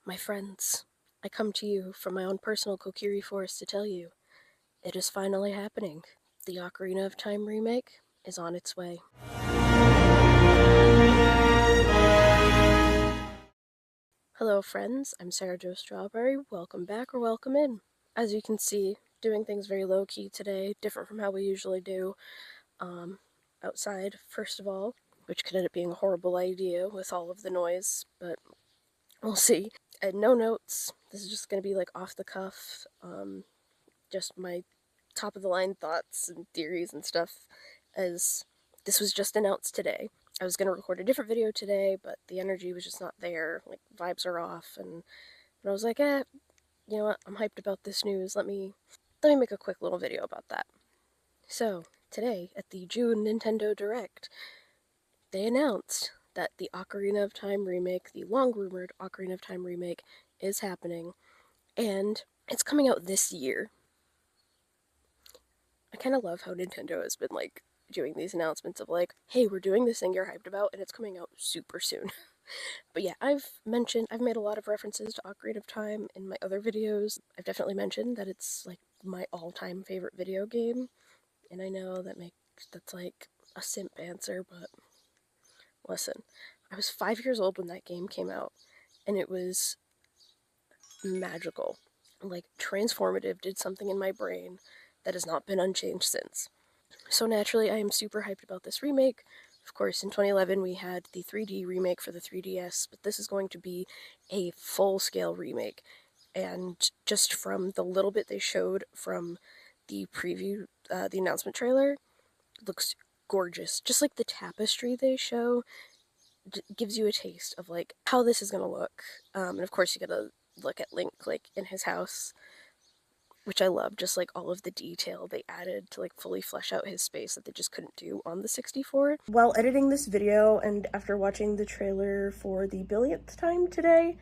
My friends, I come to you from my own personal Kokiri forest to tell you, it is finally happening. The Ocarina of Time remake is on its way. Hello friends, I'm Sarah Jo Strawberry. Welcome back or welcome in. As you can see, doing things very low-key today, different from how we usually do. Outside, first of all, which could end up being a horrible idea with all of the noise, but we'll see. And no notes. This is just going to be like off the cuff. Just my top of the line thoughts and theories and stuff, as this was just announced today. I was going to record a different video today, but the energy was just not there. Like, vibes are off, and I was like, you know what? I'm hyped about this news. Let me make a quick little video about that. So, today at the June Nintendo Direct, they announced that the Ocarina of Time remake, the long-rumored Ocarina of Time remake, is happening, and it's coming out this year. I kind of love how Nintendo has been like doing these announcements of like, hey, we're doing this thing you're hyped about, and it's coming out super soon. But yeah, I've made a lot of references to Ocarina of Time in my other videos. I've definitely mentioned that it's like my all-time favorite video game, and I know that's like a simp answer, but listen, I was 5 years old when that game came out, and it was magical. Like, transformative, did something in my brain that has not been unchanged since. So naturally, I am super hyped about this remake. Of course, in 2011 we had the 3D remake for the 3DS, but this is going to be a full-scale remake. And just from the little bit they showed from the preview, the announcement trailer, it looks gorgeous. Just like the tapestry they show gives you a taste of like how this is gonna look. And of course, you gotta look at Link like in his house, which I love, just like all of the detail they added to like fully flesh out his space that they just couldn't do on the 64. While editing this video and after watching the trailer for the billionth time today,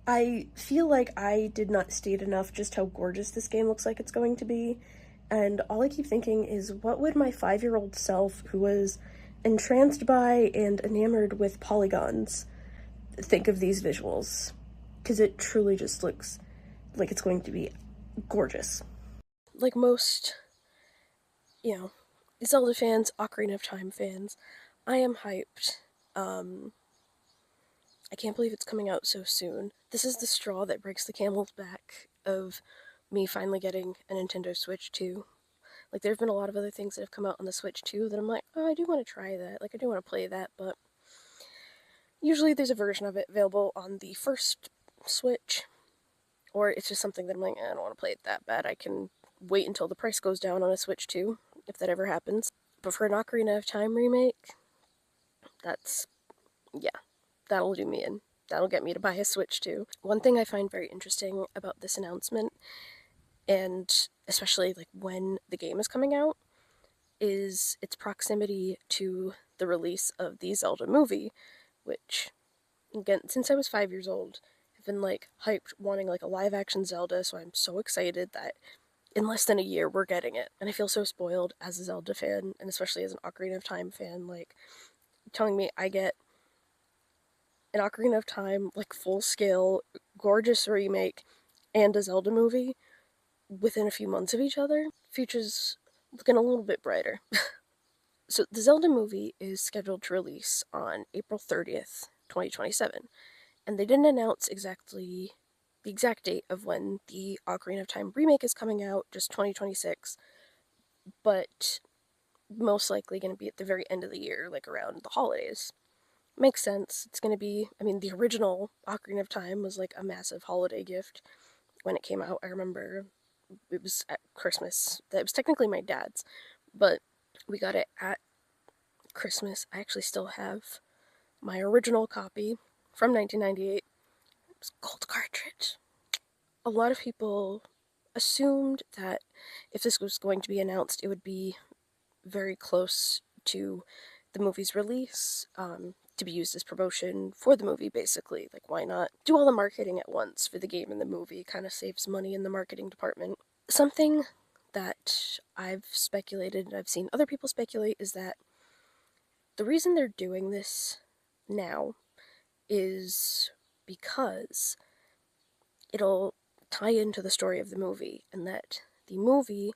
I feel like I did not state enough just how gorgeous this game looks like it's going to be. And all I keep thinking is, what would my 5-year-old self, who was entranced by and enamored with polygons, think of these visuals? Because it truly just looks like it's going to be gorgeous. Like most, Zelda fans, Ocarina of Time fans, I am hyped. I can't believe it's coming out so soon. This is the straw that breaks the camel's back of me finally getting a Nintendo Switch 2. Like, there have been a lot of other things that have come out on the Switch 2 that I'm like, oh, I do want to try that. Like, I do want to play that, but usually there's a version of it available on the first Switch, or it's just something that I'm like, I don't want to play it that bad. I can wait until the price goes down on a Switch 2, if that ever happens. But for an Ocarina of Time remake, that's, yeah, that'll do me in. That'll get me to buy a Switch 2. One thing I find very interesting about this announcement, and especially like when the game is coming out, is its proximity to the release of the Zelda movie, which, again, since I was 5 years old, I've been like hyped wanting like a live action Zelda, so I'm so excited that in less than a year we're getting it. And I feel so spoiled as a Zelda fan, and especially as an Ocarina of Time fan, like telling me I get an Ocarina of Time like full scale gorgeous remake and a Zelda movie within a few months of each other. Future's looking a little bit brighter. So the Zelda movie is scheduled to release on April 30th, 2027, and they didn't announce exactly the exact date of when the Ocarina of Time remake is coming out, just 2026, but most likely going to be at the very end of the year, like around the holidays. Makes sense. It's going to be, I mean, the original Ocarina of Time was like a massive holiday gift when it came out. I remember it was at Christmas. That was technically my dad's, but we got it at Christmas. I actually still have my original copy from 1998. It was a gold cartridge. A lot of people assumed that if this was going to be announced, it would be very close to the movie's release, to be used as promotion for the movie, basically. Like, why not do all the marketing at once for the game and the movie? Kind of saves money in the marketing department. Something that I've speculated and I've seen other people speculate is that the reason they're doing this now is because it'll tie into the story of the movie, and that the movie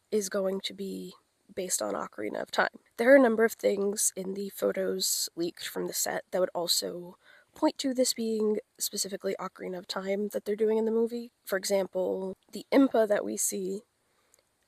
is going to be based on Ocarina of Time. There are a number of things in the photos leaked from the set that would also point to this being specifically Ocarina of Time that they're doing in the movie. For example, the Impa that we see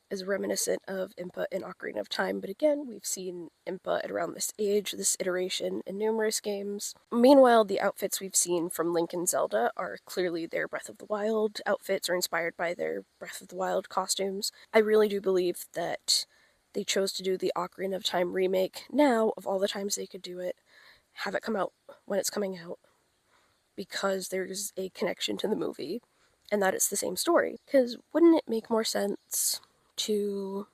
is reminiscent of Impa in Ocarina of Time, but again, we've seen Impa at around this age, this iteration, in numerous games. Meanwhile, the outfits we've seen from Link and Zelda are clearly their Breath of the Wild outfits, or inspired by their Breath of the Wild costumes. I really do believe that they chose to do the Ocarina of Time remake now, of all the times they could do it, have it come out when it's coming out, because there's a connection to the movie, and that it's the same story. Because wouldn't it make more sense to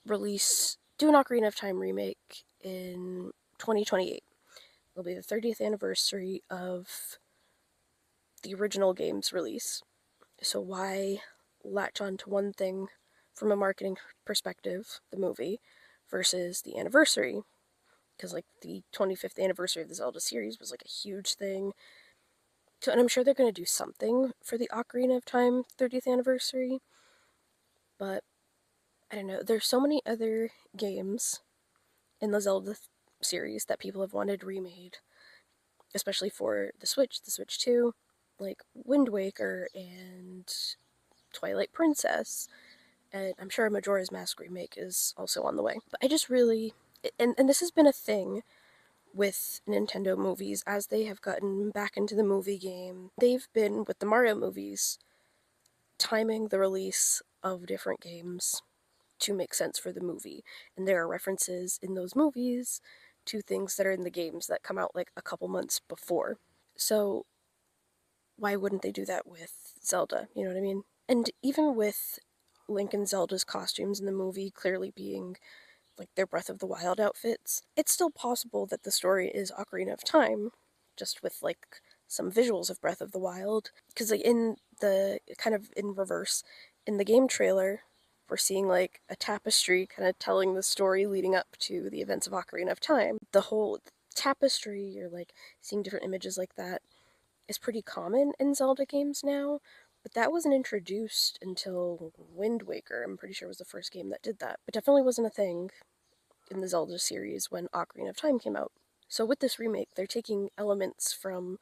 do an Ocarina of Time remake in 2028? It'll be the 30th anniversary of the original game's release. So why latch on to one thing from a marketing perspective, the movie, versus the anniversary? Because, like, the 25th anniversary of the Zelda series was, like, a huge thing. And I'm sure they're going to do something for the Ocarina of Time 30th anniversary. But, I don't know. There's so many other games in the Zelda series that people have wanted remade, especially for the Switch 2, like Wind Waker and Twilight Princess, and I'm sure a Majora's Mask remake is also on the way. But I just really, and this has been a thing with Nintendo movies as they have gotten back into the movie game. They've been, with the Mario movies, timing the release of different games to make sense for the movie. And there are references in those movies to things that are in the games that come out like a couple months before. So why wouldn't they do that with Zelda? You know what I mean? And even with Link and Zelda's costumes in the movie clearly being like their Breath of the Wild outfits, it's still possible that the story is Ocarina of Time, just with like some visuals of Breath of the Wild. Because like in the kind of in reverse, in the game trailer, we're seeing like a tapestry kind of telling the story leading up to the events of Ocarina of Time. The whole tapestry, you're like seeing different images like that, is pretty common in Zelda games now, but that wasn't introduced until Wind Waker. I'm pretty sure it was the first game that did that, but definitely wasn't a thing in the Zelda series when Ocarina of Time came out. So with this remake, they're taking elements from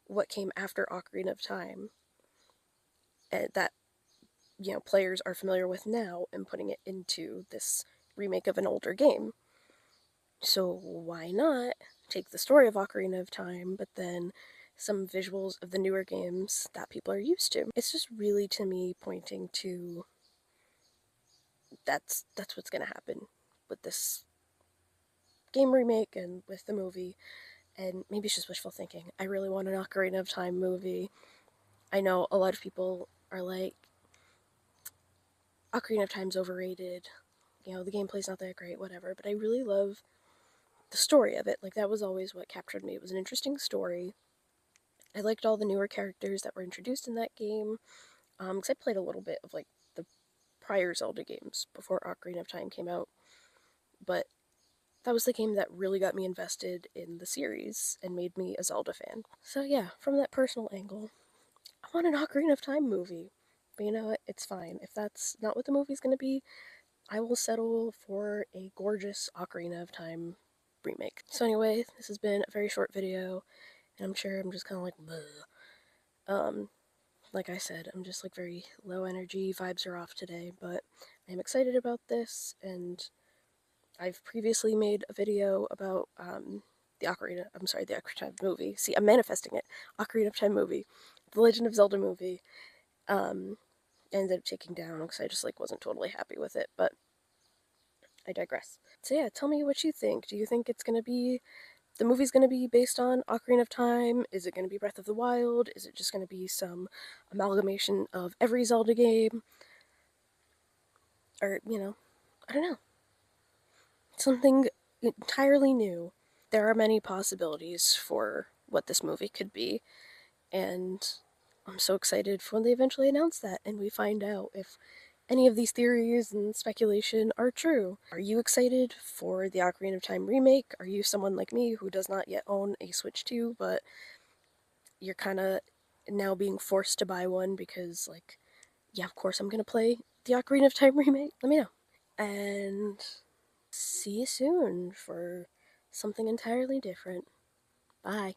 what came after Ocarina of Time that players are familiar with now and putting it into this remake of an older game. So why not take the story of Ocarina of Time, but then some visuals of the newer games that people are used to? It's just really, to me, pointing to that's what's going to happen with this game remake and with the movie. And maybe it's just wishful thinking. I really want an Ocarina of Time movie. I know a lot of people are like, Ocarina of Time's overrated. The gameplay's not that great, whatever. But I really love the story of it. Like, that was always what captured me. It was an interesting story. I liked all the newer characters that were introduced in that game. Because I played a little bit of, like, the prior Zelda games before Ocarina of Time came out. But that was the game that really got me invested in the series and made me a Zelda fan. So yeah, from that personal angle, I want an Ocarina of Time movie. But you know what? It's fine. If that's not what the movie's gonna be, I will settle for a gorgeous Ocarina of Time remake. So anyway, this has been a very short video, and I'm sure I'm just kind of like, bleh. Like I said, I'm just like very low energy, vibes are off today, but I'm excited about this, and I've previously made a video about the Ocarina of Time movie. See, I'm manifesting it. Ocarina of Time movie. The Legend of Zelda movie. Ended up taking down because I just like wasn't totally happy with it, but I digress. So yeah, tell me what you think. Do you think the movie's gonna be based on Ocarina of Time? Is it gonna be Breath of the Wild? Is it just gonna be some amalgamation of every Zelda game? Or, I don't know. Something entirely new. There are many possibilities for what this movie could be, and I'm so excited for when they eventually announce that and we find out if any of these theories and speculation are true. Are you excited for the Ocarina of Time remake? Are you someone like me who does not yet own a Switch 2, but you're kind of now being forced to buy one because, like, yeah, of course I'm gonna play the Ocarina of Time remake? Let me know. And see you soon for something entirely different. Bye.